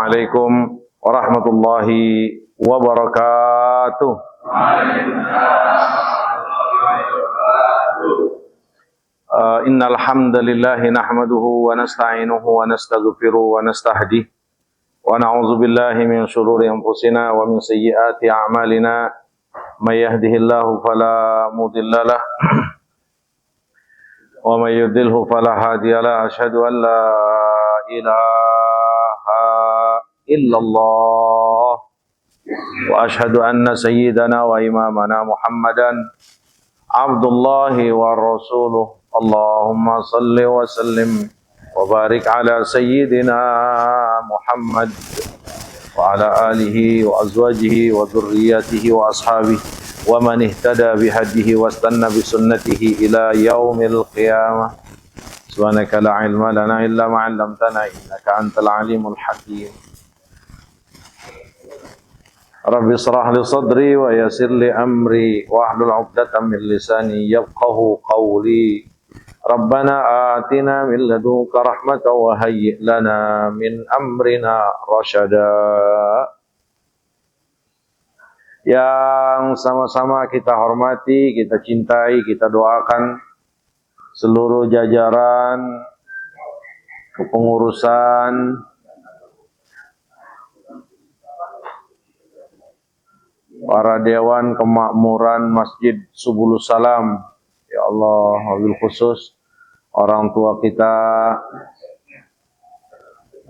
Assalamualaikum warahmatullahi wabarakatuh. Innal hamdalillah nahmaduhu wa nasta'inuhu wa nastaghfiruhu wa nastahdihi wa na'udzu billahi min shururi anfusina wa min sayyiati a'malina may yahdihillahu fala mudhillalah wa may yudlilhu fala hadiyalah. Asyhadu an la ilaha illallah wa asyhadu anna sayyidana wa imamana Muhammadan abdullahi wa rasuluh. Allahumma salli wa sallim wa barik ala sayyidina Muhammad wa ala alihi wa azwajihi wa dhurriyyatihi wa ashabihi wa man ihtada bihadihi wa istanna bi sunnatihi ila yaumil qiyamah. Subhanaka la ilma lana illa ma 'allamtana innaka antal alimul hakim. Rabbi shrah li sadri wa yassir li amri wa hlul 'uqdatam min lisani yafqahu qawli. Rabbana atina min ladunka rahmatan wa hayyi' lana min amrina rasyada. Yang sama-sama kita hormati, kita cintai, kita doakan seluruh jajaran kepengurusan para dewan kemakmuran Masjid Subulus Salam. Ya Allah, wabil khusus orang tua kita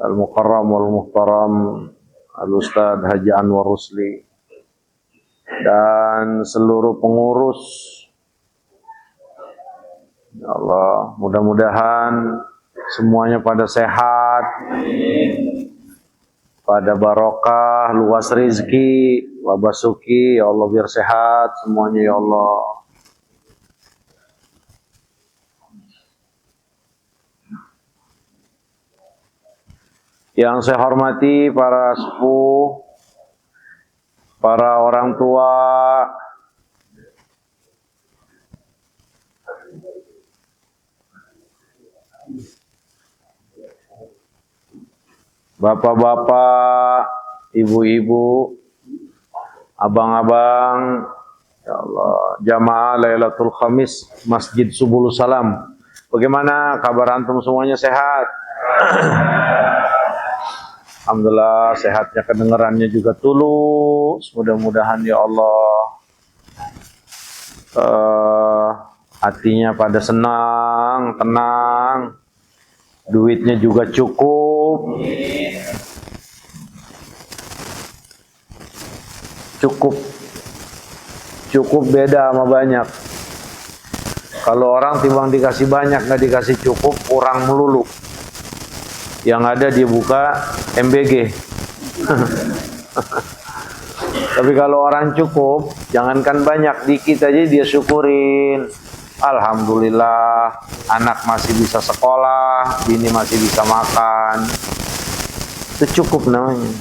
Al-Mukarram wal-Muhtaram Al-Ustadz Haji Anwar Rusli dan seluruh pengurus. Ya Allah, mudah-mudahan semuanya pada sehat, pada barokah, luas rezeki, wabasuki. Ya Allah, biar sehat semuanya ya Allah. Yang saya hormati para sepuh, para orang tua, bapak-bapak, ibu-ibu, abang-abang, ya Allah, jamaah Lailatul Khamis Masjid Subulus Salam. Bagaimana kabar antum semuanya, sehat? Alhamdulillah, sehatnya, kedengarannya juga tulus. Mudah-mudahan ya Allah hatinya pada senang, tenang, duitnya juga cukup. Cukup beda sama banyak. Kalau orang timbang dikasih banyak nggak dikasih cukup, kurang melulu. Yang ada dia buka MBG. Tapi kalau orang cukup, jangankan banyak, dikit aja dia syukurin. Alhamdulillah, anak masih bisa sekolah, bini masih bisa makan. Itu cukup namanya.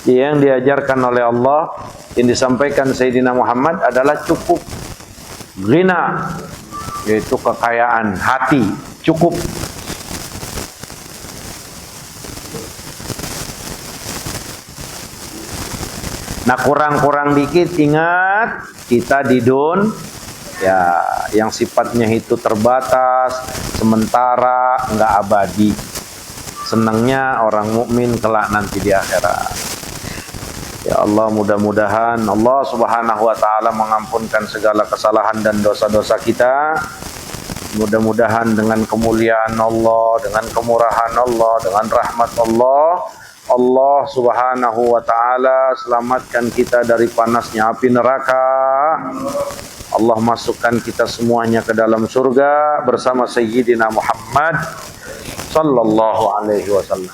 Yang diajarkan oleh Allah, yang disampaikan Sayyidina Muhammad adalah cukup. Ghina, yaitu kekayaan hati, cukup. Nah, kurang-kurang dikit, ingat kita di ya, yang sifatnya itu terbatas, sementara, enggak abadi. Senangnya orang mukmin kelak nanti di akhirat. Ya Allah, mudah-mudahan Allah Subhanahu wa taala mengampunkan segala kesalahan dan dosa-dosa kita. Mudah-mudahan dengan kemuliaan Allah, dengan kemurahan Allah, dengan rahmat Allah, Allah Subhanahu wa taala selamatkan kita dari panasnya api neraka. Allah masukkan kita semuanya ke dalam surga bersama Sayyidina Muhammad sallallahu alaihi wasallam.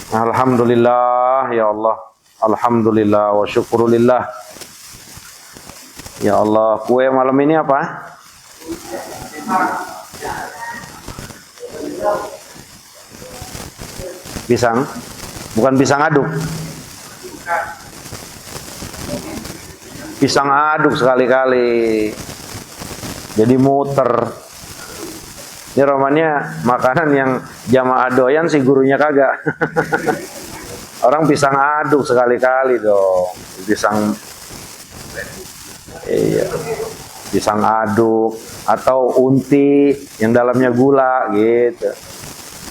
Alhamdulillah ya Allah. Alhamdulillah wa syukurulillah. Ya Allah, kue malam ini apa? Pisang? Bukan pisang aduk. Pisang aduk sekali-kali. Jadi muter. Ini romannya makanan yang jamaah doyan si gurunya kagak. Orang pisang aduk sekali-kali dong. Iya. Pisang aduk atau unti yang dalamnya gula gitu.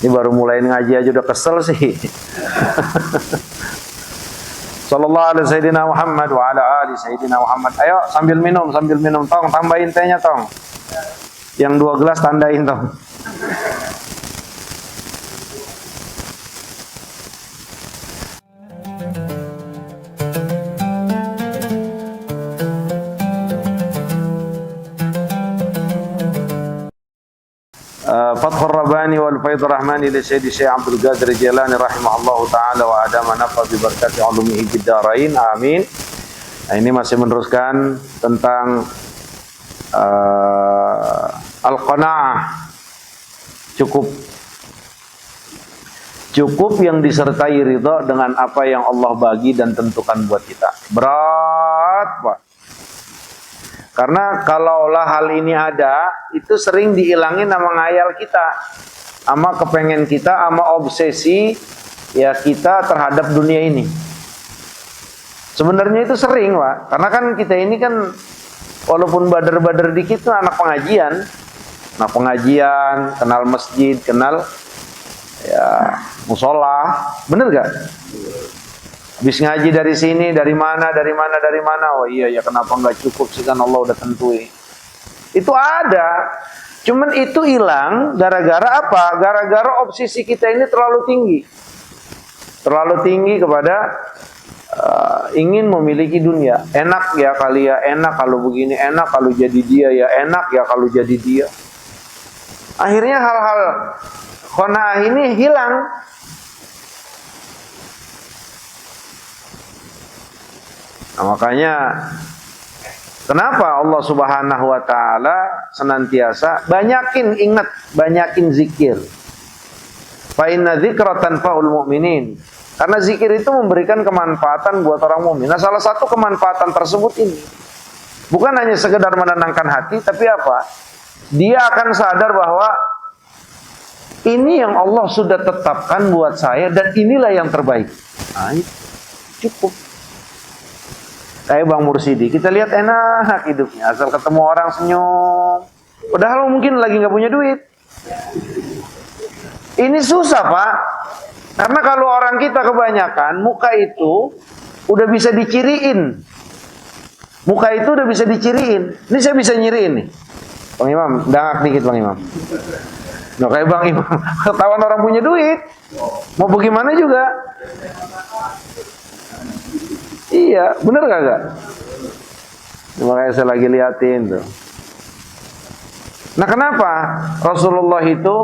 Ini baru mulai ngaji aja udah kesel sih. Sallallahu alaihi sayyidina Muhammad wa ala ali sayyidina Muhammad. Ayo sambil minum tong, tambahin tehnya tong. Yang 2 gelas tandain tong. Fathur Rabbani wal Faidhur Rahmani li Sayyidi Syekh Abdul Qadir Jailani rahimahullahu ta'ala wa adama nafa bi barakati ulumihi biddarain amin. Nah, ini masih meneruskan tentang al-qanaah, cukup yang disertai ridha dengan apa yang Allah bagi dan tentukan buat kita. Berat, Pak. Karena kalaulah hal ini ada, itu sering dihilangin sama ngayal kita, sama kepengen kita, sama obsesi ya kita terhadap dunia ini. Sebenarnya itu sering, Pak. Karena kan kita ini kan walaupun bader-bader dikit tuh anak pengajian, kenal masjid, kenal ya musola, bener gak? Habis ngaji dari sini, dari mana? Oh iya ya, kenapa nggak cukup sih, kan Allah udah tentuin. Itu ada, cuman itu hilang gara-gara apa? Gara-gara obsesi kita ini terlalu tinggi kepada ingin memiliki dunia. Enak ya kali ya, enak kalau begini, enak kalau jadi dia ya, enak ya kalau jadi dia. Akhirnya hal-hal qanaah ini hilang. Nah, makanya kenapa Allah Subhanahu wa taala senantiasa banyakin zikir. Fa inna dzikra tanfa'ul mu'minin. Karena zikir itu memberikan kemanfaatan buat orang mukmin. Nah, salah satu kemanfaatan tersebut ini bukan hanya sekedar menenangkan hati, tapi apa? Dia akan sadar bahwa ini yang Allah sudah tetapkan buat saya dan inilah yang terbaik. Nah, cukup. Kayak Bang Mursidi, kita lihat enak hidupnya, asal ketemu orang senyum. Padahal mungkin lagi nggak punya duit. Ini susah, Pak. Karena kalau orang kita kebanyakan, muka itu udah bisa diciriin. Ini saya bisa nyiriin nih. Bang Imam, dangak dikit Bang Imam. Nah, kayak Bang Imam, ketahuan orang punya duit. Mau bagaimana juga. Iya, bener kagak? Makanya saya lagi liatin tuh. Nah, kenapa Rasulullah itu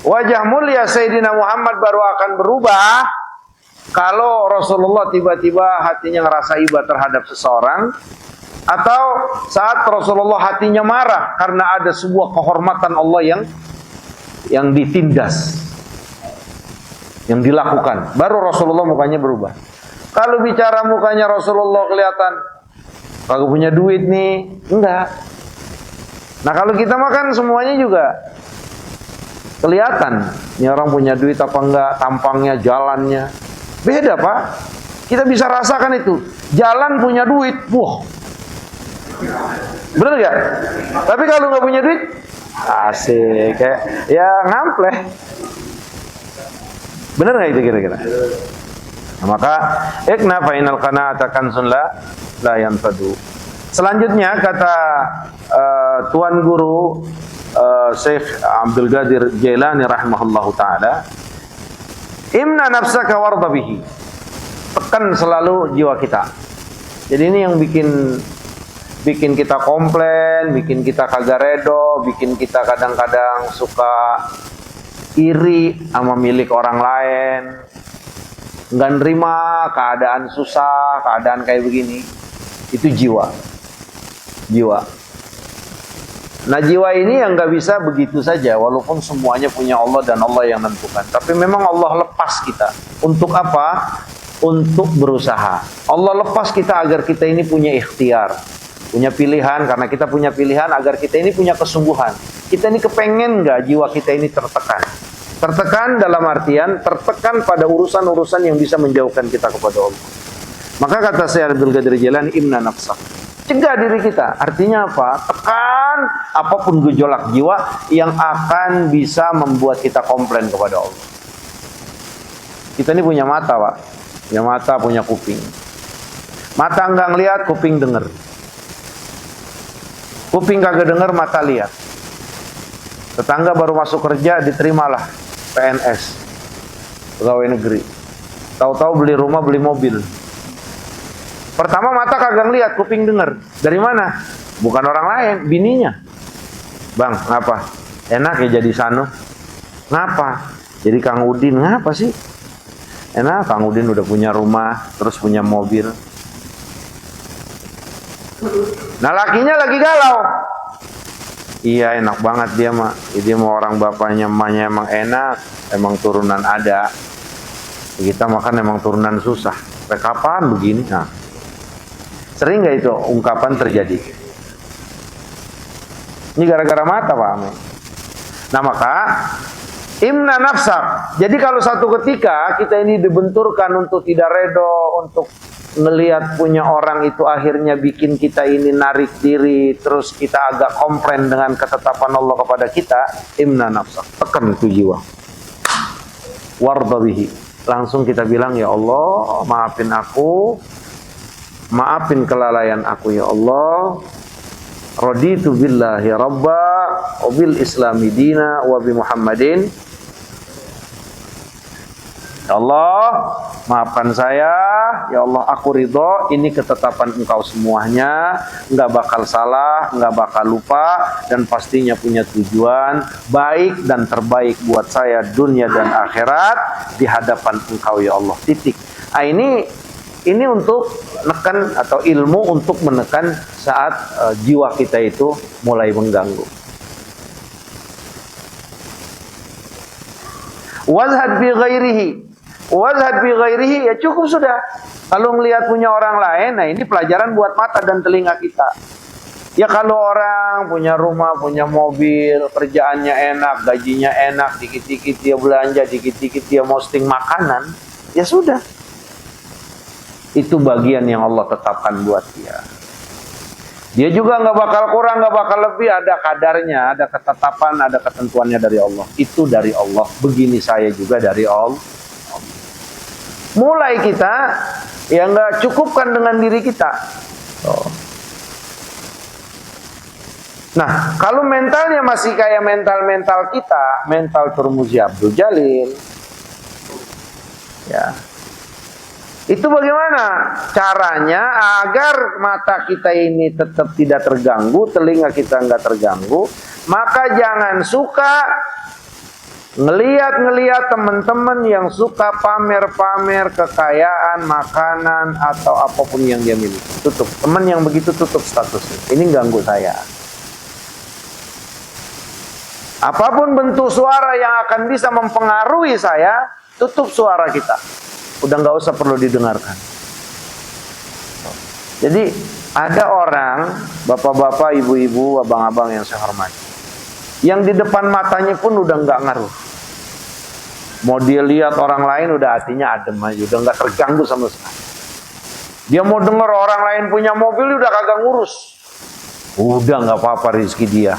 wajah mulia Sayyidina Muhammad baru akan berubah kalau Rasulullah tiba-tiba hatinya ngerasa iba terhadap seseorang, atau saat Rasulullah hatinya marah karena ada sebuah kehormatan Allah yang ditindas, yang dilakukan, baru Rasulullah mukanya berubah. Kalau bicara mukanya Rasulullah kelihatan kagak punya duit nih, enggak. Nah, kalau kita makan semuanya juga kelihatan, ini orang punya duit apa enggak, tampangnya, jalannya. Beda, Pak. Kita bisa rasakan itu. Jalan punya duit, wah. Bener gak? Tapi kalau nggak punya duit, asik, kayak ya ngampleh. Bener gak itu kira-kira? Nah, maka ikna fa inal qanaata kanzun la yanfadu. Selanjutnya kata tuan guru Syekh Abdul Qadir Jailani rahimahullahu taala, imna nafsaka warda bihi. Tekan selalu jiwa kita. Jadi ini yang bikin kita komplain, bikin kita kagak redo, bikin kita kadang-kadang suka iri sama milik orang lain, nggak nerima keadaan susah, keadaan kayak begini. Itu jiwa. Nah, jiwa ini yang nggak bisa begitu saja, walaupun semuanya punya Allah dan Allah yang menentukan. Tapi memang Allah lepas kita. Untuk apa? Untuk berusaha. Allah lepas kita agar kita ini punya ikhtiar. Punya pilihan, karena kita punya pilihan agar kita ini punya kesungguhan. Kita ini kepengen nggak jiwa kita ini tertekan? Tertekan dalam artian tertekan pada urusan-urusan yang bisa menjauhkan kita kepada Allah. Maka kata Syekh Abdul Qadir Jailani, imna nafsak. Cegah diri kita. Artinya apa? Tekan apapun gejolak jiwa yang akan bisa membuat kita komplain kepada Allah. Kita ini punya mata, Pak. Punya mata, punya kuping. Mata enggak ngelihat, kuping denger. Kuping kagak denger, mata lihat. Tetangga baru masuk kerja, diterimalah PNS, pegawai negeri. Tahu-tahu beli rumah, beli mobil. Pertama mata kagak ngeliat, kuping denger. Dari mana? Bukan orang lain, bininya. Bang, ngapa? Enak ya jadi Sano? Ngapa? Jadi Kang Udin, ngapa sih? Enak, Kang Udin udah punya rumah, terus punya mobil. Nah lakinya lagi galau. Iya enak banget dia mah. Dia mau orang bapaknya emaknya emang enak, emang turunan ada. Kita makan emang turunan susah. Sampai kapan begini? Nah, sering nggak itu ungkapan terjadi? Ini gara-gara mata, Pak Ame. Nah maka imna nafsak. Jadi kalau satu ketika kita ini dibenturkan untuk tidak redo, untuk ngelihat punya orang itu akhirnya bikin kita ini narik diri, terus kita agak komplain dengan ketetapan Allah kepada kita, imna nafsak, tekan itu jiwa. Wardabihi. Langsung kita bilang, ya Allah, maafin aku, maafin kelalaian aku ya Allah. Raditu billahi rabba wa bil islami dina wa bi Muhammadin. Ya Allah, maafkan saya. Ya Allah, aku ridho. Ini ketetapan Engkau semuanya. Enggak bakal salah, enggak bakal lupa, dan pastinya punya tujuan baik dan terbaik buat saya dunia dan akhirat di hadapan Engkau ya Allah. Titik. Nah, ini untuk menekan atau ilmu untuk menekan saat jiwa kita itu mulai mengganggu. Wazhad bi ghairihi. Wazhad bi ghairihi, ya cukup sudah. Kalau melihat punya orang lain, nah ini pelajaran buat mata dan telinga kita. Ya kalau orang punya rumah, punya mobil, kerjaannya enak, gajinya enak, dikit-dikit dia belanja, dikit-dikit dia posting makanan, ya sudah. Itu bagian yang Allah tetapkan buat dia. Dia juga nggak bakal kurang, nggak bakal lebih, ada kadarnya, ada ketetapan, ada ketentuannya dari Allah. Itu dari Allah. Begini saya juga dari Allah. Mulai kita ya nggak cukupkan dengan diri kita. Nah, kalau mentalnya masih kayak mental kita, mental Turmuzi Abdul Jalil, ya, itu bagaimana caranya agar mata kita ini tetap tidak terganggu, telinga kita nggak terganggu? Maka jangan suka ngeliat teman-teman yang suka pamer-pamer kekayaan, makanan, atau apapun yang dia miliki. Tutup. Teman yang begitu tutup statusnya. Ini ganggu saya. Apapun bentuk suara yang akan bisa mempengaruhi saya, tutup suara kita. Udah nggak usah perlu didengarkan. Jadi ada orang, bapak-bapak, ibu-ibu, abang-abang yang saya hormati, yang di depan matanya pun udah nggak ngaruh. Mau dia lihat orang lain udah hatinya adem aja, udah nggak terganggu sama sekali. Dia mau dengar orang lain punya mobil udah kagak ngurus. Udah nggak apa-apa rezeki dia.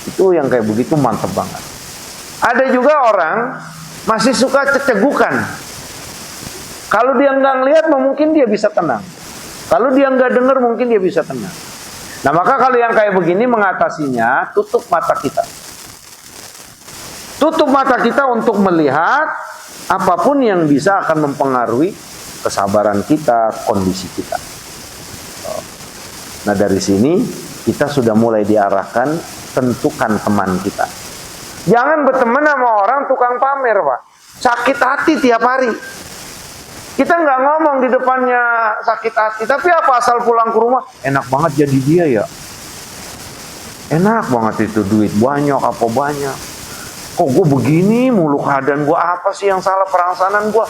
Itu yang kayak begitu mantep banget. Ada juga orang masih suka cecegukan. Kalau dia nggak ngelihat mungkin dia bisa tenang. Kalau dia nggak dengar mungkin dia bisa tenang. Nah maka kalau yang kayak begini mengatasinya, tutup mata kita. Tutup mata kita untuk melihat apapun yang bisa akan mempengaruhi kesabaran kita, kondisi kita. Nah dari sini kita sudah mulai diarahkan, tentukan teman kita. Jangan berteman sama orang tukang pamer, Pak. Sakit hati tiap hari. Kita nggak ngomong di depannya sakit hati, tapi apa asal pulang ke rumah, enak banget jadi dia ya. Enak banget itu duit banyak, apa banyak. Kok gue begini mulu keadaan gue, apa sih yang salah perasaan gue?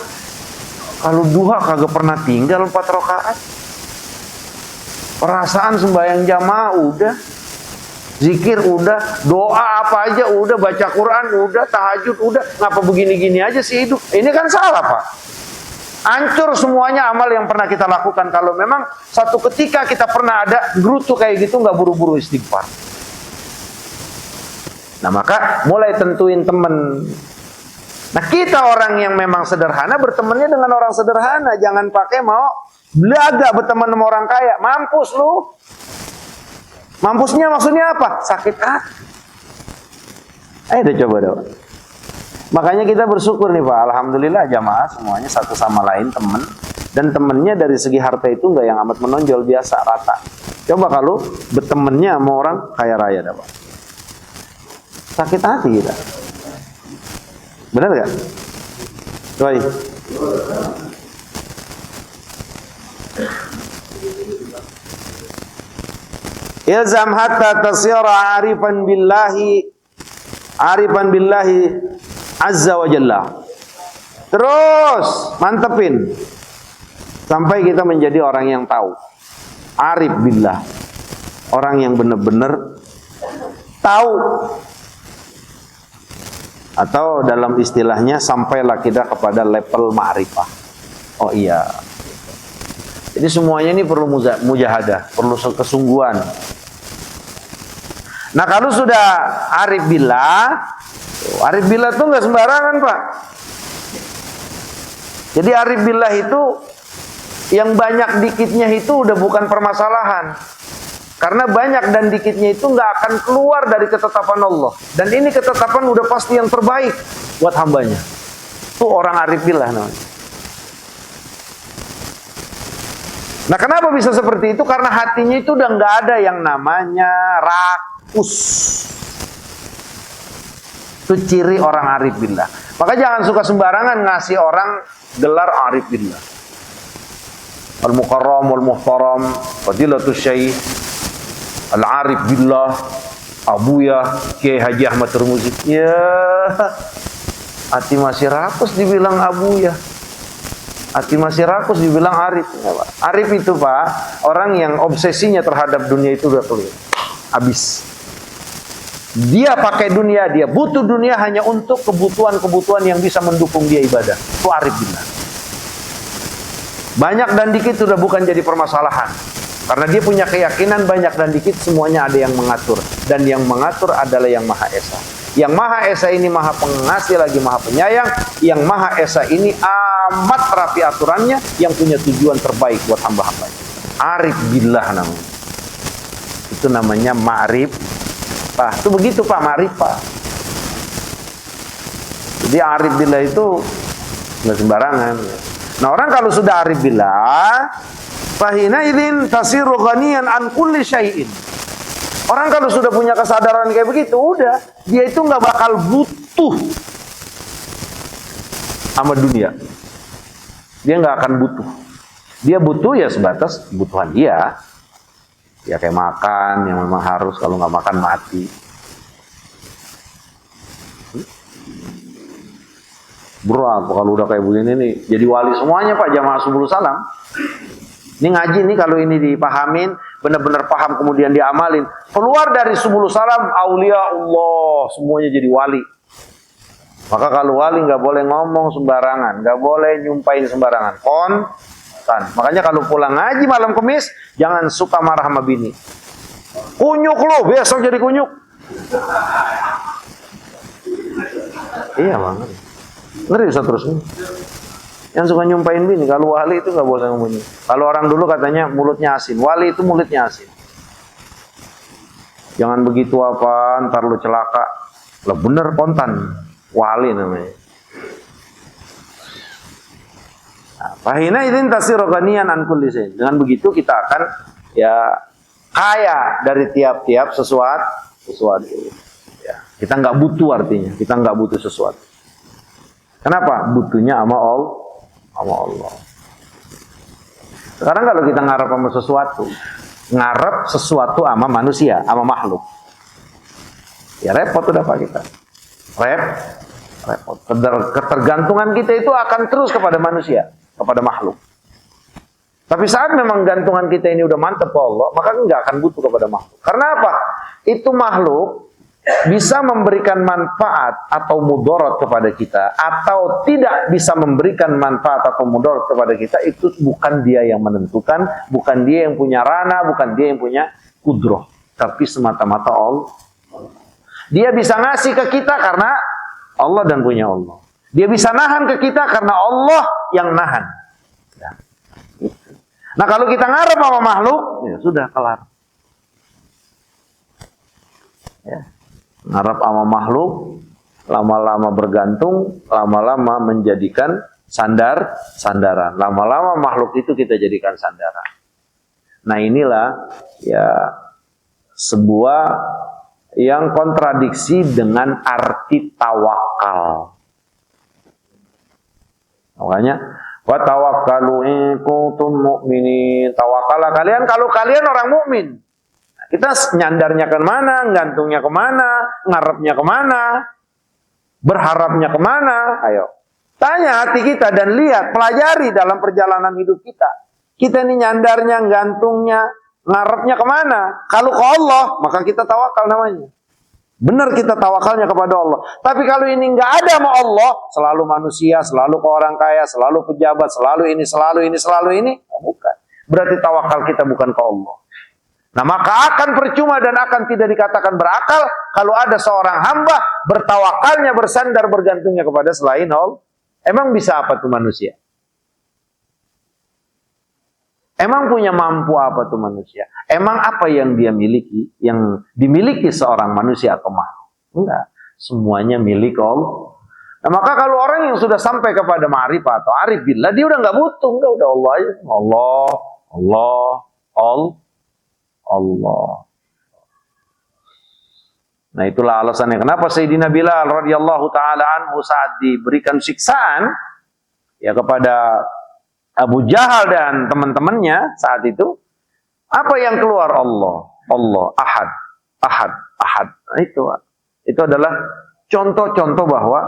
Kalau duha kagak pernah tinggal 4 rakaat. Perasaan sembahyang jamaah udah, zikir udah, doa apa aja udah, baca Quran udah, tahajud udah, ngapa begini-gini aja sih hidup? Ini kan salah, Pak. Hancur semuanya amal yang pernah kita lakukan. Kalau memang satu ketika kita pernah ada gerutu kayak gitu, nggak buru-buru istighfar. Nah, maka mulai tentuin temen. Nah, kita orang yang memang sederhana, bertemannya dengan orang sederhana. Jangan pakai mau belaga berteman sama orang kaya. Mampus lu. Mampusnya maksudnya apa? Sakit hati. Ayo deh coba dong. Makanya kita bersyukur nih Pak. Alhamdulillah jamaah semuanya satu sama lain teman. Dan temennya dari segi harta itu nggak yang amat menonjol, biasa, rata. Coba kalau bertemannya sama orang kaya raya dah Pak. Sakit hati kita. Benar gak? Doi. Ilzam hatta tasira arifan billahi azza wa jalla. Terus mantepin sampai kita menjadi orang yang tahu, arif billah, orang yang benar-benar tahu, atau dalam istilahnya sampailah kita kepada level ma'rifah. Oh iya. Jadi semuanya ini perlu mujahadah, perlu kesungguhan. Nah, kalau sudah arif billah itu nggak sembarangan, Pak. Jadi arif billah itu yang banyak dikitnya itu udah bukan permasalahan. Karena banyak dan dikitnya itu nggak akan keluar dari ketetapan Allah. Dan ini ketetapan udah pasti yang terbaik buat hambanya. Itu orang arif billah namanya. Nah, kenapa bisa seperti itu? Karena hatinya itu udah nggak ada yang namanya rakus. Itu ciri orang arif billah. Maka jangan suka sembarangan ngasih orang gelar arif billah. Al-Mukarram wal-Muhtaram, Fadilatul Syekh, Al-Arif billah, Abuya, Kiai Haji Ahmad Turmuzi. Ya, hati masih rakus dibilang Abuya. Hati masih rakus dibilang arif. Arif itu Pak, orang yang obsesinya terhadap dunia itu udah clear. Habis. Dia pakai dunia, dia butuh dunia hanya untuk kebutuhan-kebutuhan yang bisa mendukung dia ibadah. Itu arif billah. Banyak dan dikit sudah bukan jadi permasalahan. Karena dia punya keyakinan banyak dan dikit semuanya ada yang mengatur. Dan yang mengatur adalah yang Maha Esa. Yang Maha Esa ini Maha Pengasih lagi Maha Penyayang. Yang Maha Esa ini amat rapi aturannya, yang punya tujuan terbaik buat hamba-hambanya. Arif billah namanya. Itu namanya ma'rif. Pak, itu begitu Pak, ma'rif Pak. Jadi arif billah itu nggak sembarangan. Nah, orang kalau sudah arif billah, fahina idzin tasiru ghaniyan an kulli syai'in. Orang kalau sudah punya kesadaran kayak begitu, udah, dia itu nggak bakal butuh sama dunia. Dia nggak akan butuh. Dia butuh ya sebatas kebutuhan dia. Ya kayak makan, yang memang harus, kalau nggak makan mati. Berat kalau udah kayak begini nih, jadi wali semuanya Pak, jamaah Subul Salam. Ini ngaji nih, kalau ini dipahamin, benar-benar paham kemudian diamalin, keluar dari Subul Salam aulia Allah, semuanya jadi wali. Maka kalau wali nggak boleh ngomong sembarangan, nggak boleh nyumpain sembarangan, kontan. Makanya kalau pulang ngaji malam Kamis, jangan suka marah sama bini. Kunyuk lo, besok jadi kunyuk. Iya banget. Ngeri Ustaz terus. Yang suka nyumpain bini, kalau wali itu nggak boleh ngomong. Kalau orang dulu katanya mulutnya asin, wali itu mulutnya asin. Jangan begitu apa, ntar lu celaka. Lah bener kontan, wali namanya. Fahina idzin tasiru ghaniyan an kulli syai'. Dengan begitu kita akan ya kaya dari tiap-tiap sesuatu. Ya, kita nggak butuh, artinya kita nggak butuh sesuatu. Kenapa? Butuhnya sama Allah. Sekarang kalau kita ngarep sama sesuatu, ngarep sesuatu sama manusia, sama makhluk, ya repot udah Pak kita. Repot. Ketergantungan kita itu akan terus kepada manusia, kepada makhluk. Tapi saat memang gantungan kita ini udah mantap ke Allah, maka nggak akan butuh kepada makhluk. Karena apa? Itu makhluk bisa memberikan manfaat atau mudarat kepada kita, atau tidak bisa memberikan manfaat atau mudarat kepada kita, itu bukan dia yang menentukan, bukan dia yang punya rana, bukan dia yang punya kudroh, tapi semata-mata Allah. Dia bisa ngasih ke kita karena Allah dan punya Allah. Dia bisa nahan ke kita karena Allah yang nahan. Nah kalau kita ngarep sama makhluk, ya sudah kelar. Ya. Ngarep sama makhluk, lama-lama bergantung, lama-lama menjadikan sandaran. Lama-lama makhluk itu kita jadikan sandaran. Nah inilah ya sebuah yang kontradiksi dengan arti tawakal. Makanya wa tawakkalu in kuntum mu'minin. Tawakkallah kalian kalau kalian orang mukmin. Kita nyandarnya kemana, gantungnya kemana, ngarepnya kemana, berharapnya kemana? Ayo, tanya hati kita dan lihat, pelajari dalam perjalanan hidup kita. Kita ini nyandarnya, gantungnya, ngarepnya kemana? Kalau ke Allah, maka kita tawakal namanya. Benar kita tawakalnya kepada Allah. Tapi kalau ini nggak ada sama Allah, selalu manusia, selalu ke orang kaya, selalu pejabat, selalu ini, bukan. Berarti tawakal kita bukan ke Allah. Nah maka akan percuma dan akan tidak dikatakan berakal kalau ada seorang hamba bertawakalnya, bersandar, bergantungnya kepada selain Allah. Emang bisa apa tuh manusia? Emang punya mampu apa tuh manusia? Emang apa yang dia miliki, yang dimiliki seorang manusia atau makhluk? Enggak, semuanya milik Allah. Nah maka kalau orang yang sudah sampai kepada ma'rifah atau arif billah, dia udah nggak butuh, enggak, udah Allah aja. Allah. Nah itulah alasannya kenapa Sayyidina Bilal radhiyallahu taala anhu saat diberikan siksaan ya kepada Abu Jahal dan teman-temannya saat itu, apa yang keluar? Allah, ahad. Nah, itu adalah contoh-contoh bahwa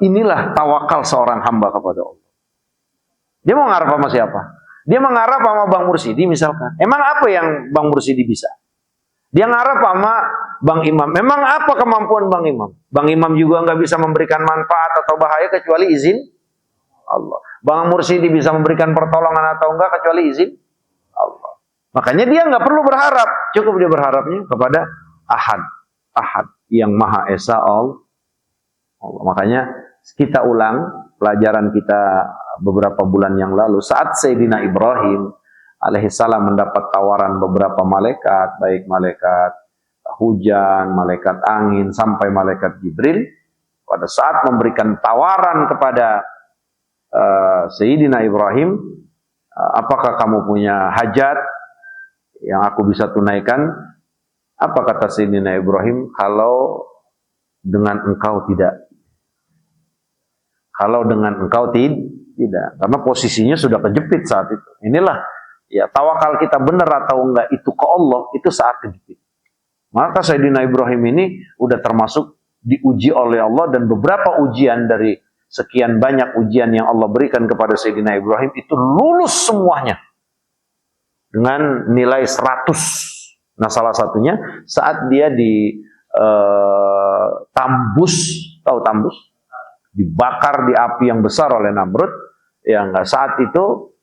inilah tawakal seorang hamba kepada Allah. Dia mau ngarep sama siapa? Dia mengharap sama Bang Mursidi misalkan. Emang apa yang Bang Mursidi bisa? Dia ngarep sama Bang Imam. Memang apa kemampuan Bang Imam? Bang Imam juga nggak bisa memberikan manfaat atau bahaya kecuali izin Allah. Bang Mursidi bisa memberikan pertolongan atau enggak kecuali izin Allah. Makanya dia nggak perlu berharap. Cukup dia berharapnya kepada Ahad yang Maha Esa Allah. Makanya kita ulang pelajaran kita beberapa bulan yang lalu saat Sayyidina Ibrahim alaihissalam mendapat tawaran beberapa malaikat, baik malaikat hujan, malaikat angin, sampai malaikat Jibril. Pada saat memberikan tawaran kepada Sayyidina Ibrahim, apakah kamu punya hajat yang aku bisa tunaikan? Apa kata Sayyidina Ibrahim? Kalau dengan engkau tidak. Kalau dengan engkau tidak, karena posisinya sudah kejepit saat itu. Inilah ya tawakal kita benar atau enggak itu ke Allah, itu saat kejepit. Maka Sayyidina Ibrahim ini udah termasuk diuji oleh Allah, dan beberapa ujian dari sekian banyak ujian yang Allah berikan kepada Sayyidina Ibrahim itu lulus semuanya dengan nilai 100. Nah salah satunya saat dia di Tambus, tahu Tambus? Dibakar di api yang besar oleh Namrud. Yang saat itu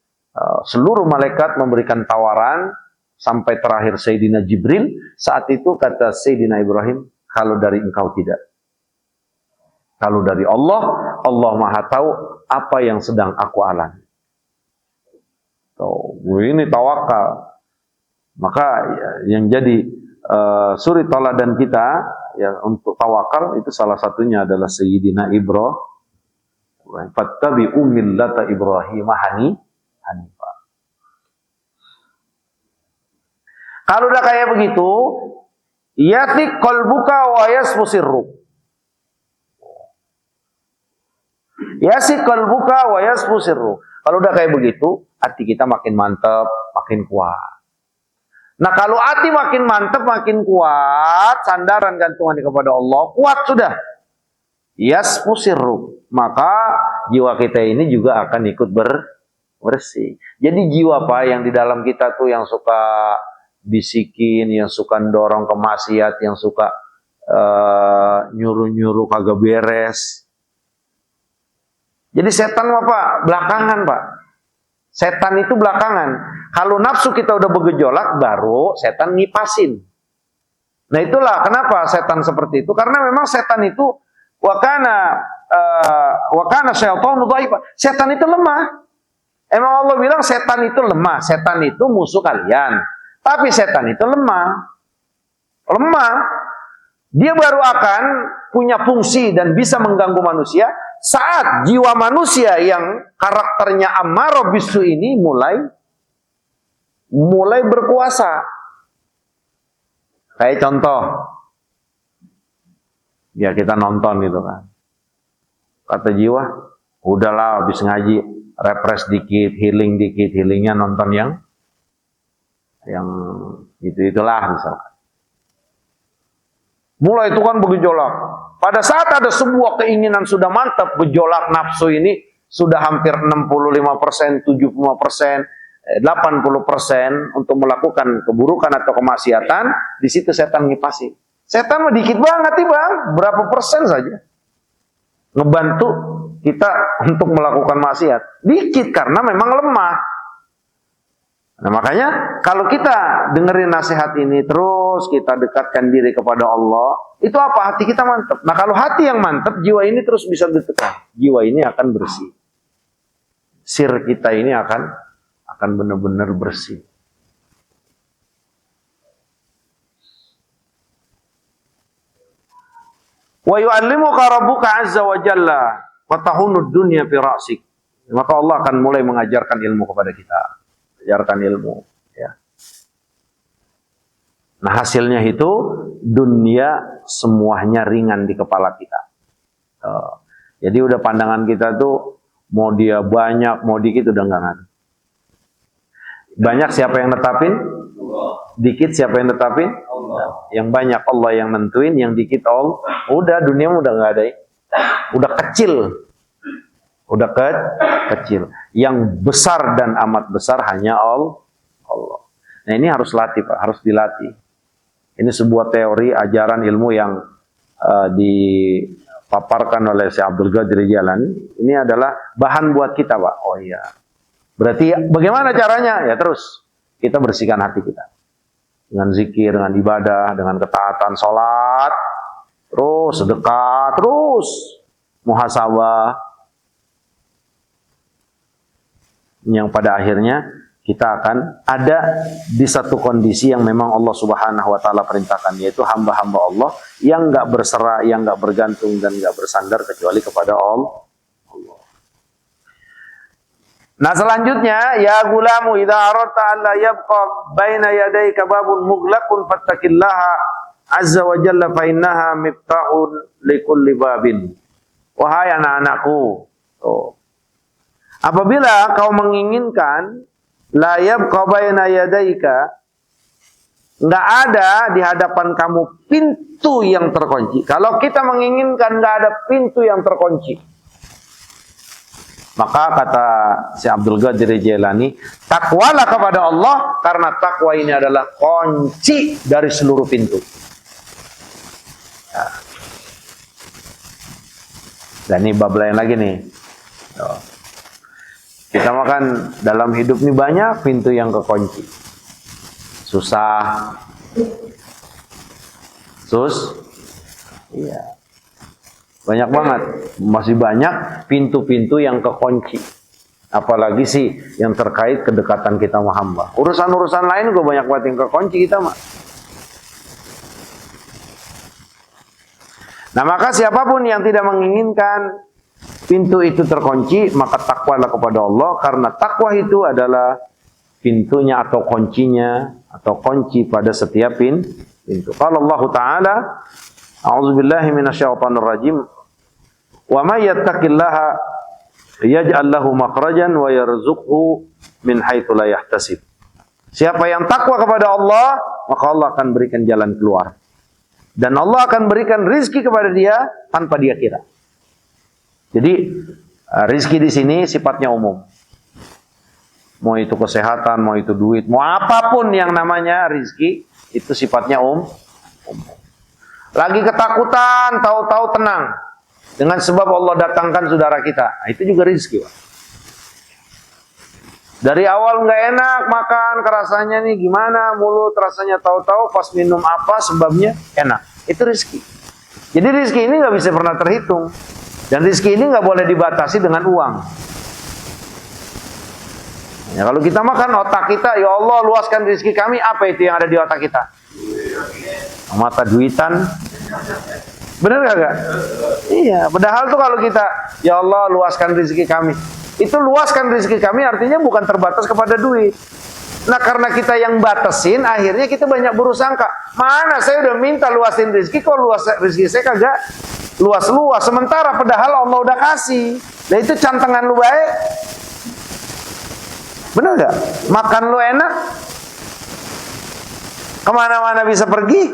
seluruh malaikat memberikan tawaran sampai terakhir Sayyidina Jibril. Saat itu kata Sayyidina Ibrahim, kalau dari engkau tidak. Kalau dari Allah, Allah Maha tahu apa yang sedang aku alami. Ini tawakal. Maka yang jadi suri teladan kita ya untuk tawakal itu salah satunya adalah Sayyidina Ibrahim. Fattabi'u millata Ibrahim hanifah. Kalau udah kayak begitu, yatik qalbuka wa yasfu sirruk. Yasik qalbuka wa yasfu sirruk. Kalau udah kayak begitu, hati kita makin mantap, makin kuat. Nah kalau hati makin mantap, makin kuat, sandaran gantungan kepada Allah, kuat sudah. Yasfu sirruk. Maka jiwa kita ini juga akan ikut bersih. Jadi jiwa Pak yang di dalam kita tuh yang suka bisikin, yang suka dorong ke maksiat, yang suka nyuruh-nyuruh kagak beres. Jadi setan Pak belakangan Pak. Setan itu belakangan. Kalau nafsu kita udah bergejolak, baru setan ngipasin. Nah itulah kenapa setan seperti itu. Karena memang setan itu wakana syaitanu dhaifa. Setan itu lemah. Emang Allah bilang setan itu lemah. Setan itu musuh kalian. Tapi setan itu lemah. Lemah. Dia baru akan punya fungsi dan bisa mengganggu manusia saat jiwa manusia yang karakternya ammarah bisu ini mulai berkuasa. Kayak contoh, ya kita nonton gitu kan. Kata jiwa, udahlah habis ngaji, refresh dikit, healing dikit, healingnya nonton yang itu-itulah misalkan. Mulai itu kan bergejolak. Pada saat ada sebuah keinginan sudah mantap, gejolak nafsu ini sudah hampir 65%, 75%, 80% untuk melakukan keburukan atau kemaksiatan, di situ setan ngipasi. Setan mah dikit banget nih Bang, berapa persen saja ngebantu kita untuk melakukan maksiat. Dikit karena memang lemah. Nah makanya kalau kita dengerin nasihat ini terus kita dekatkan diri kepada Allah, itu apa? Hati kita mantap. Nah kalau hati yang mantap, jiwa ini terus bisa ditekan. Jiwa ini akan bersih. Sir kita ini akan benar-benar bersih. Wa yu'allimuka rabbuka azza wa jalla wa tahunud dunya fi ra'sik. Maka Allah akan mulai mengajarkan ilmu kepada kita. Ajarkan ilmu, ya. Nah hasilnya itu dunia semuanya ringan di kepala kita. Jadi udah pandangan kita tuh mau dia banyak, mau dikit udah enggak ngaruh. Banyak siapa yang netapin? Dikit siapa yang netapin? Allah. Yang banyak Allah yang nentuin, yang dikit Allah. Udah dunia udah nggak ada, udah kecil. Udah kecil. Yang besar dan amat besar hanya Allah. Nah ini harus latih Pak, harus dilatih. Ini sebuah teori ajaran ilmu yang dipaparkan oleh Syekh Abdul Qadir Jailani. Ini adalah bahan buat kita Pak. Oh iya. Berarti bagaimana caranya? Ya terus kita bersihkan hati kita. Dengan zikir, dengan ibadah, dengan ketaatan, sholat. Terus sedekah, terus muhasabah. Yang pada akhirnya kita akan ada di satu kondisi yang memang Allah Subhanahu wa taala perintahkan, yaitu hamba-hamba Allah yang enggak berserah, yang enggak bergantung dan enggak bersandar kecuali kepada Allah. Nah selanjutnya, ya gulamu idza aradta an la yabqa baina yadayka babun mughlaqun fattaqillaha azza wa jalla fa innaha miftahun likulli babin. Wahai anak-anakku, apabila kau menginginkan la yabqa baina yadayka, enggak ada di hadapan kamu pintu yang terkunci. Kalau kita menginginkan enggak ada pintu yang terkunci, maka kata Syekh Abdul Qadir Jailani, takwalah kepada Allah karena takwa ini adalah kunci dari seluruh pintu. Ya. Dan ini bab lain lagi nih. Kita makan dalam hidup ini banyak pintu yang kekunci. Susah. Iya. Banyak banget. Masih banyak pintu-pintu yang kekunci. Apalagi sih yang terkait kedekatan kita sama hamba. Urusan-urusan lain juga banyak banget yang kekunci kita mah. Nah maka siapapun yang tidak menginginkan pintu itu terkunci, maka takwalah kepada Allah, karena takwa itu adalah pintunya atau kuncinya atau kunci pada setiap pintu. Qala Allah Ta'ala, a'udzubillahi minasyaitonir rajim, wa may yattaqillaha yaj'al lahu makhrajan wa yarzuqhu min haitsu la yahtasib. Siapa yang takwa kepada Allah, maka Allah akan berikan jalan keluar. Dan Allah akan berikan rizki kepada dia tanpa dia kira. Jadi rizki di sini sifatnya umum. mau itu kesehatan, mau itu duit, mau apapun yang namanya rizki, itu sifatnya umum. Lagi ketakutan, tahu-tahu tenang. Dengan sebab Allah datangkan saudara kita. Nah, itu juga rizki, Pak. Dari awal nggak enak makan, kerasanya nih gimana, mulut rasanya tahu-tahu pas minum apa sebabnya enak. Itu rizki. Jadi rizki ini nggak bisa pernah terhitung. Dan rizki ini nggak boleh dibatasi dengan uang. Ya, kalau kita makan otak kita, ya Allah luaskan rizki kami, apa itu yang ada di otak kita? Mata duitan. Bener gak? Iya, padahal tuh kalau kita, ya Allah luaskan rizki kami. Itu luaskan rizki kami artinya bukan terbatas kepada duit. Nah karena kita yang batasin, akhirnya kita banyak berusangka. Mana saya udah minta luasin rizki, kok luas rizki saya kagak luas-luas. Sementara padahal Allah udah kasih. Nah itu cantengan lu baik. Bener gak? Makan lu enak, kemana-mana bisa pergi,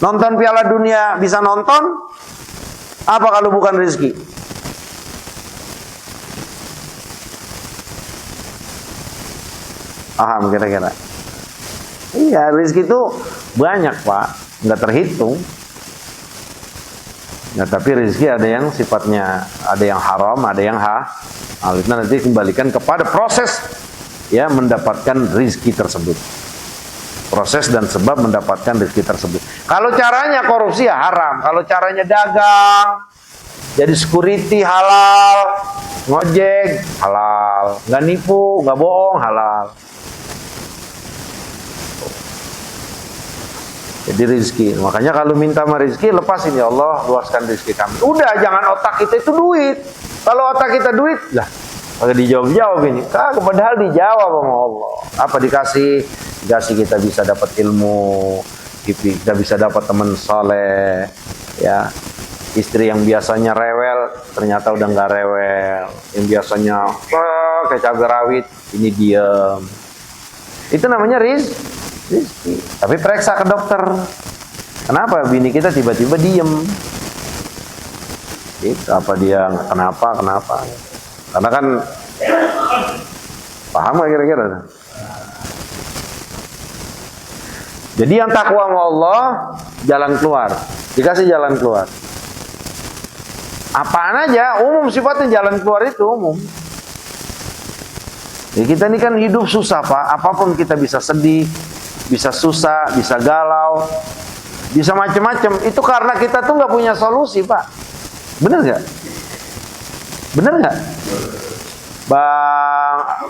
nonton Piala Dunia bisa nonton. Apa kalau bukan rezeki? Paham kira-kira? Iya, rezeki itu banyak Pak, nggak terhitung. Nah, tapi rezeki ada yang sifatnya, ada yang haram, ada yang halal. Itu nanti kembalikan kepada proses ya mendapatkan rezeki tersebut. Proses dan sebab mendapatkan rezeki tersebut. Kalau caranya korupsi ya haram, kalau caranya dagang, jadi security halal, ngojek halal, nggak nipu, nggak bohong halal. Jadi rizki. Makanya kalau minta sama rizki, lepasin ya Allah, luaskan rizki kami. Udah, jangan otak kita itu duit. Kalau otak kita duit, lah, kagak dijawab-jawab ini. Kagak, padahal dijawab sama Allah. Apa dikasih? Dikasih kita bisa dapat ilmu, kita bisa dapat teman soleh, ya. Istri yang biasanya rewel, ternyata udah nggak rewel. Yang biasanya kayak cabai rawit, ini diem. Itu namanya rizki. Tapi periksa ke dokter. Kenapa bini kita tiba-tiba diem? Itu apa dia? Kenapa? Karena kan paham gak kira-kira? Jadi yang takwa sama Allah, jalan keluar. Dikasih jalan keluar. Apaan aja, umum sifatnya jalan keluar itu umum. Jadi kita ini kan hidup susah Pak. Apapun kita bisa sedih, bisa susah, bisa galau, bisa macam-macam. Itu karena kita tuh nggak punya solusi, Pak. Bener nggak? Bener nggak?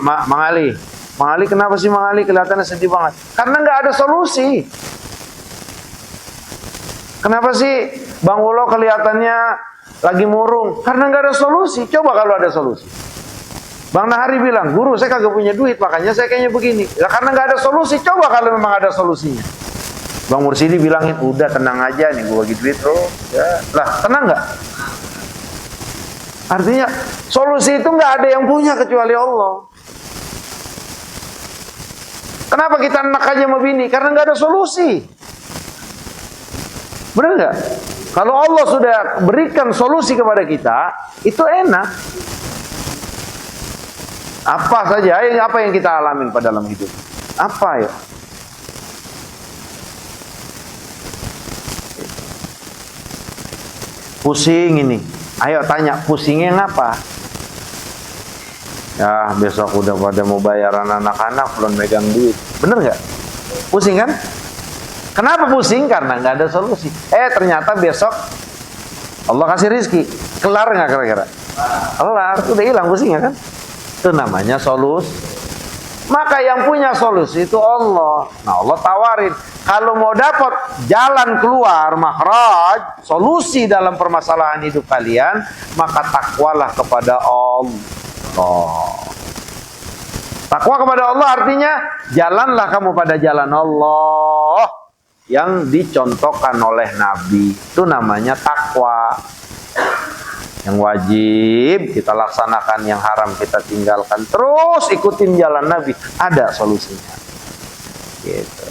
Mang Ali. Mang Ali kenapa sih Mang Ali kelihatannya sedih banget? Karena nggak ada solusi. Kenapa sih Bang Ulo kelihatannya lagi murung? Karena nggak ada solusi. Coba kalau ada solusi. Bang Nahari bilang, guru saya kagak punya duit, makanya saya kayaknya begini. Ya karena nggak ada solusi, coba kalau memang ada solusinya. Bang Mursidi bilangin, udah tenang aja nih, gue bagi duit loh. Ya. Lah, tenang nggak? Artinya, solusi itu nggak ada yang punya kecuali Allah. Kenapa kita enak aja sama bini? Karena nggak ada solusi. Benar nggak? Kalau Allah sudah berikan solusi kepada kita, itu enak. Apa saja, apa yang kita alamin pada dalam hidup? Apa ya? Pusing ini. Ayo tanya, pusingnya ngapa? Ya besok udah pada mau bayaran anak-anak, belum megang duit. Bener nggak? Pusing kan? Kenapa pusing? Karena nggak ada solusi. Ternyata besok Allah kasih rizki. Kelar nggak kira-kira? Kelar, udah hilang pusingnya kan? Itu namanya solusi. Maka yang punya solusi itu Allah. Nah Allah tawarin, kalau mau dapat jalan keluar, makhraj, solusi dalam permasalahan hidup kalian, maka takwalah kepada Allah. Takwa kepada Allah artinya jalanlah kamu pada jalan Allah yang dicontohkan oleh Nabi. Itu namanya takwa. Yang wajib kita laksanakan, yang haram kita tinggalkan, terus ikutin jalan Nabi, ada solusinya. Gitu.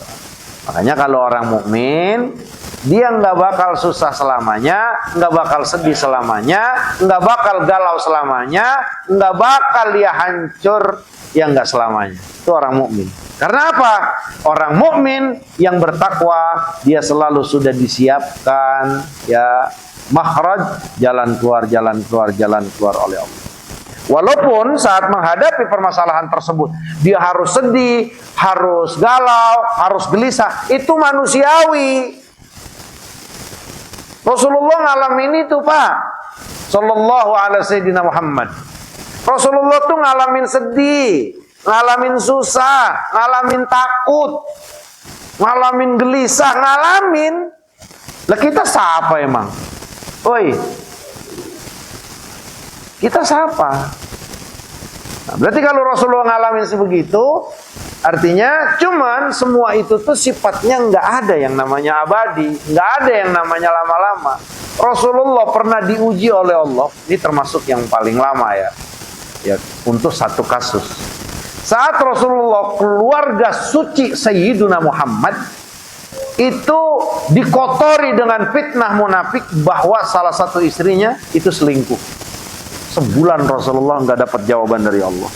Makanya kalau orang mukmin Dia nggak bakal susah selamanya, nggak bakal sedih selamanya, nggak bakal galau selamanya, nggak bakal dia hancur yang nggak selamanya. Itu orang mukmin. Karena apa? Orang mukmin yang bertakwa, dia selalu sudah disiapkan ya makhraj, jalan keluar, jalan keluar, jalan keluar oleh Allah. Walaupun saat menghadapi permasalahan tersebut, dia harus sedih, harus galau, harus gelisah. Itu manusiawi. Rasulullah ngalamin itu, Pak. Sallallahu alaihi sayyidina Muhammad. Rasulullah tuh ngalamin sedih, ngalamin susah, ngalamin takut, ngalamin gelisah, ngalamin. Lah kita siapa emang? Woi, kita siapa? Nah, berarti kalau Rasulullah ngalamin sebegitu, artinya cuman semua itu tuh sifatnya nggak ada yang namanya abadi, nggak ada yang namanya lama-lama. Rasulullah pernah diuji oleh Allah, ini termasuk yang paling lama ya untuk satu kasus. Saat Rasulullah keluarga suci Sayyiduna Muhammad itu dikotori dengan fitnah munafik bahwa salah satu istrinya itu selingkuh. Sebulan Rasulullah nggak dapat jawaban dari Allah.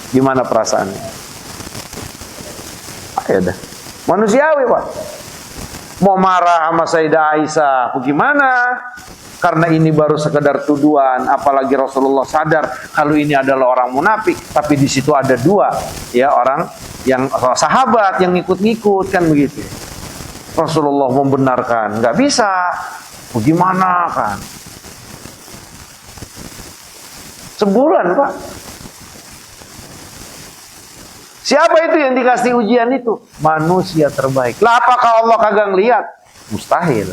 Gimana perasaannya? Ya dah, manusiawi, Pak. Mau marah sama Sayyidah Aisyah, bagaimana? Karena ini baru sekedar tuduhan, apalagi Rasulullah sadar kalau ini adalah orang munafik, tapi di situ ada dua, ya orang yang sahabat yang ngikut-ngikut kan begitu. Rasulullah membenarkan, nggak bisa, bagaimana kan? Sebulan, Pak. Siapa itu yang dikasih ujian itu? Manusia terbaik. Lah apakah Allah kagak ngeliat? Mustahil.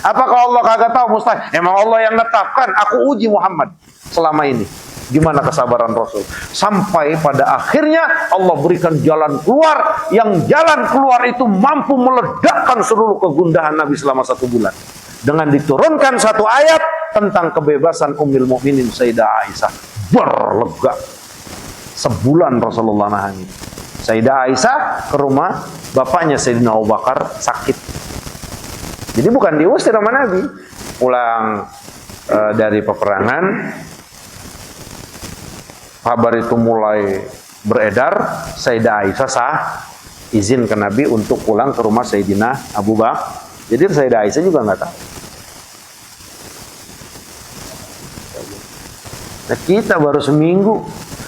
Apakah Allah kagak tahu? Mustahil. Emang Allah yang netapkan, aku uji Muhammad selama ini. Gimana kesabaran Rasul? Sampai pada akhirnya Allah berikan jalan keluar, yang jalan keluar itu mampu meledakkan seluruh kegundahan Nabi selama 1 bulan. Dengan diturunkan satu ayat tentang kebebasan Ummul Mukminin Sayyidah Aisyah, berlega. Sebulan Rasulullah nahan. Sayyidah Aisyah ke rumah bapaknya Sayyidina Abu Bakar sakit. Jadi bukan diusir sama Nabi. Pulang dari peperangan, kabar itu mulai beredar. Sayyidah Aisyah izin ke Nabi untuk pulang ke rumah Sayyidina Abu Bakar. Jadi Sayyidah Aisyah juga nggak tahu. Nah, kita baru seminggu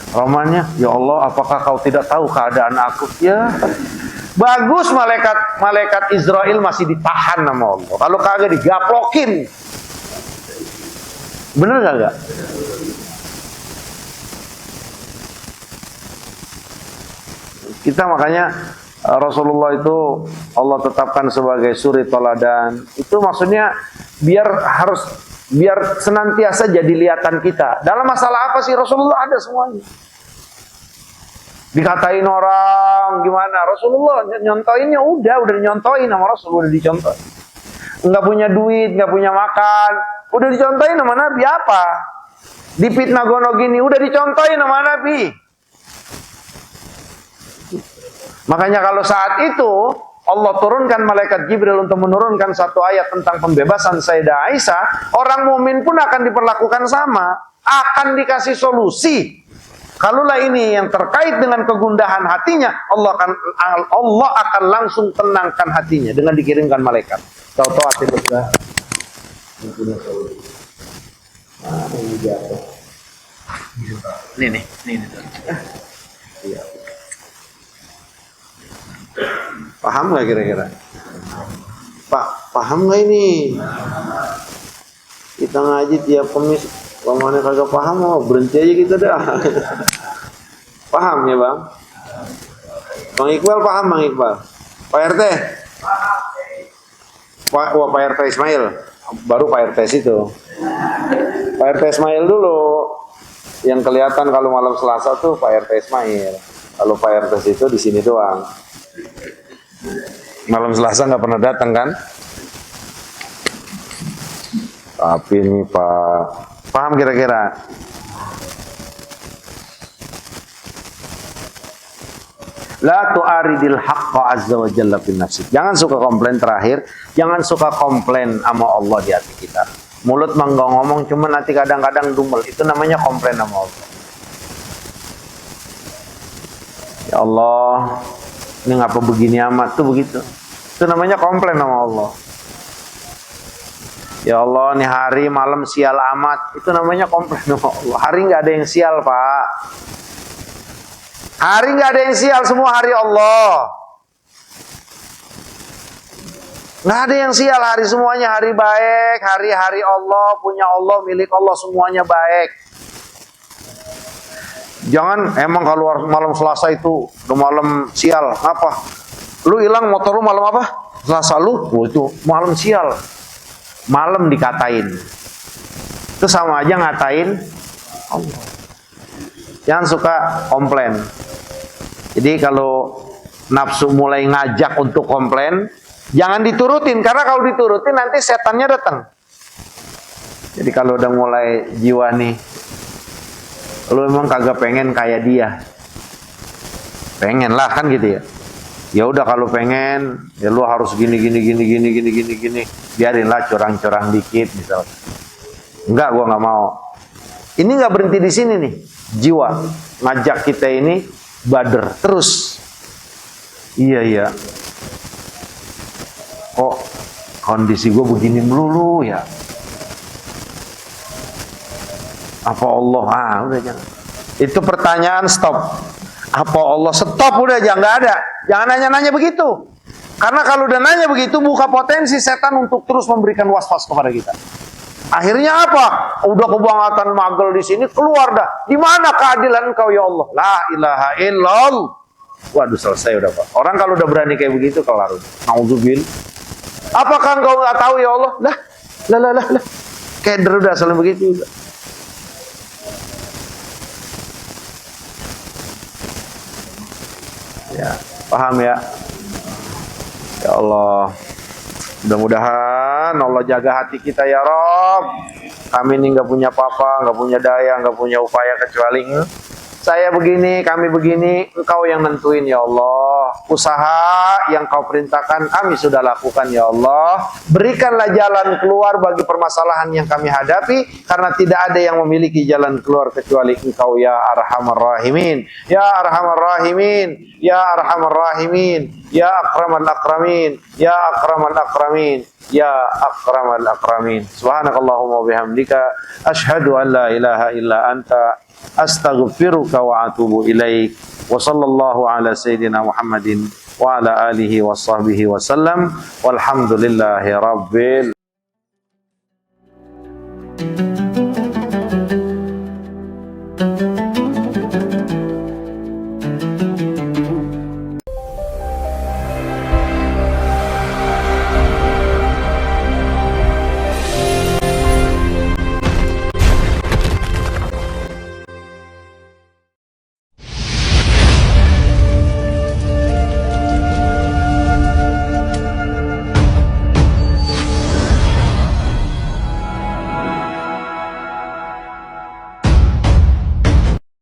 romannya, ya Allah, apakah kau tidak tahu keadaan aku? Ya, bagus malaikat Israel masih ditahan sama Allah. Kalau kagak digaplokin, bener gak? Kita makanya Rasulullah itu Allah tetapkan sebagai suri toladan. Itu maksudnya biar senantiasa jadi lihatan kita. Dalam masalah apa sih Rasulullah ada semuanya. Dikatain orang gimana, Rasulullah nyontoinnya udah nyontoin sama Rasul, udah dicontohin. Enggak punya duit, enggak punya makan, udah dicontohin sama Nabi apa? Dipitnah gono gini, udah dicontohin sama Nabi. Makanya kalau saat itu Allah turunkan malaikat Jibril untuk menurunkan satu ayat tentang pembebasan Sayyidah Aisyah, orang mukmin pun akan diperlakukan sama, akan dikasih solusi. Kalulah ini yang terkait dengan kegundahan hatinya, Allah akan langsung tenangkan hatinya dengan dikirimkan malaikat. Tahu-tahu hati lega. Ini. Iya. Paham nggak kira-kira? Pak, paham nggak ini? Kita ngaji tiap Kamis, pamannya kagak paham, mau berhenti aja kita dah. Paham ya Bang? Bang Iqbal paham Bang Iqbal? Pak RT? Pak RT Ismail, baru Pak RT situ. Pak RT Ismail dulu, yang kelihatan kalau malam Selasa tuh Pak RT Ismail. Kalau Pak RT situ di sini doang. Malam Selasa nggak pernah datang kan? Tapi ini Pak, paham kira-kira? La tu'aridil haqqa azza wa jalla fin nafsik. Jangan suka komplain terakhir, jangan suka komplain sama Allah di hati kita. Mulut mah nggak ngomong, cuma nanti kadang-kadang dumel. Itu namanya komplain sama Allah. Ya Allah, ini ngapa begini amat tuh begitu. Itu namanya komplain sama Allah. Ya Allah, nih hari malam sial amat. Itu namanya komplain sama Allah. Hari nggak ada yang sial, Pak. Hari nggak ada yang sial, semua hari Allah. Nggak ada yang sial, hari semuanya hari baik. Hari-hari Allah, punya Allah, milik Allah, semuanya baik. Jangan, emang kalau malam Selasa itu udah malam sial, apa? Lu hilang motor lu malam apa? Selasa lu, oh itu malam sial. Malam dikatain, itu sama aja ngatain Allah. Jangan suka komplain. Jadi kalau nafsu mulai ngajak untuk komplain, jangan diturutin, karena kalau diturutin nanti setannya datang. Jadi kalau udah mulai jiwa nih, lu emang kagak pengen kayak dia, pengen lah kan gitu ya. Ya udah kalau pengen, ya lu harus gini, biarinlah curang-curang dikit misalnya. Enggak, gua nggak mau. Ini nggak berhenti di sini nih, jiwa ngajak kita ini bader terus. Iya. Kok kondisi gua begini melulu ya? Apa Allah? Udah jangan. Itu pertanyaan stop. Apa Allah stop udah, jangan ada. Jangan nanya-nanya begitu. Karena kalau udah nanya begitu buka potensi setan untuk terus memberikan was-was kepada kita. Akhirnya apa? Udah kebangetan magel di sini, keluar dah. Di mana keadilan Engkau ya Allah? La ilaha illallah. Waduh, selesai udah, Pak. Orang kalau udah berani kayak begitu kelar. Nauzubillah. Apakah Engkau nggak tahu ya Allah? Lah. Kayak udah selalu begitu udah. Ya, paham ya? Ya Allah, mudah-mudahan Allah jaga hati kita ya Rob. Kami ini nggak punya apa-apa, nggak punya daya, nggak punya upaya kecuali saya begini, kami begini, Engkau yang nentuin ya Allah. Usaha yang Kau perintahkan kami sudah lakukan ya Allah. Berikanlah jalan keluar bagi permasalahan yang kami hadapi, karena tidak ada yang memiliki jalan keluar kecuali Engkau ya Arhamar Rahimin. Ya Arhamar Rahimin, ya Arhamar Rahimin, ya Akramal Akramin, ya Akramal Akramin, ya Akramal Akramin. Subhanakallahumma bihamdika asyhadu an la ilaha illa anta astaghfiruka wa atubu ilaik. Wa sallallahu ala sayyidina Muhammadin wa ala alihi wa sahbihi wa sallam. Walhamdulillahi rabbil